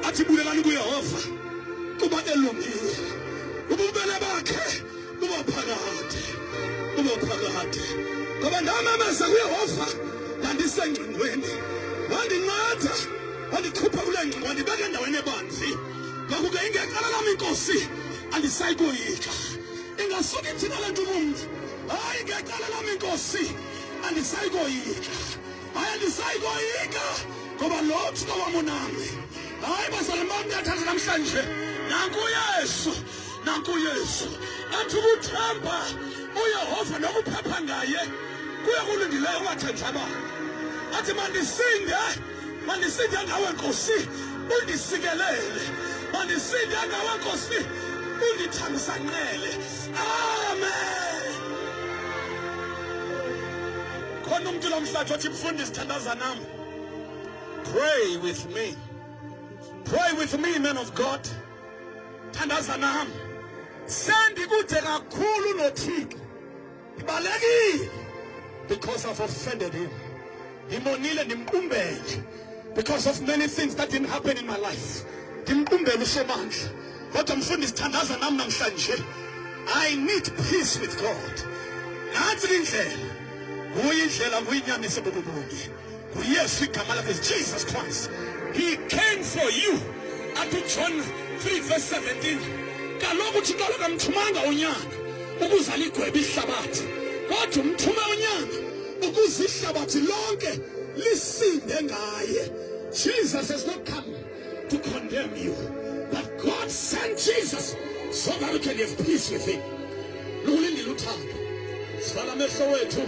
athi bulelani kuYehova kuba elungile ububele bakhe buba phakade ngoba ndamemeza kuYehova ndandisengxingweni wandinceda wandikhupha kule ngxingwa ndibeke endaweni ebanzi ngokuke ingekala lami inkosi andisayikoyika ingasuka ithina le nto umuntu hayi ingekala lami inkosi andisayikoyika hayi andisayikoyika ngoba lo Thixo wami unami hayi bazalwane bami ndiyathatha namhlanje nanku Yesu athi ukuthemba uYehova nokuphepha ngaye kuya kulungileyo ungathenjwa abantu athi mandisinde ngawe Nkosi undisikelele mandisinde ngawe Nkosi undithambisa nqele amen. Khona umuntu namhlanje othi mfundisi thandaza nami. Pray with me man of God. Thandaza nami sendikude kakhulu noThixo ibalekile because I've offended him. Ngimonile ndimqumbele because of many things that didn't happen in my life. Ndimqumbele uSomandla kodwa mfundisi thandaza nami namhlanje I need peace with God. Nansi indlela kuyindlela kuyinyaniso bobubungi kuYesu igama lakhe is Jesus Christ. He came for you. Athi John 3:17 kaloku uThixo akamthumanga unyana ukuze aligwebe ihlabathi kodwa umthume unyana ukuze ihlabathi lonke lisinde ngaye. Jesus has not come to condemn you, but God sent Jesus so that we can have peace with him. Lulindile uthando sivala amehlo wethu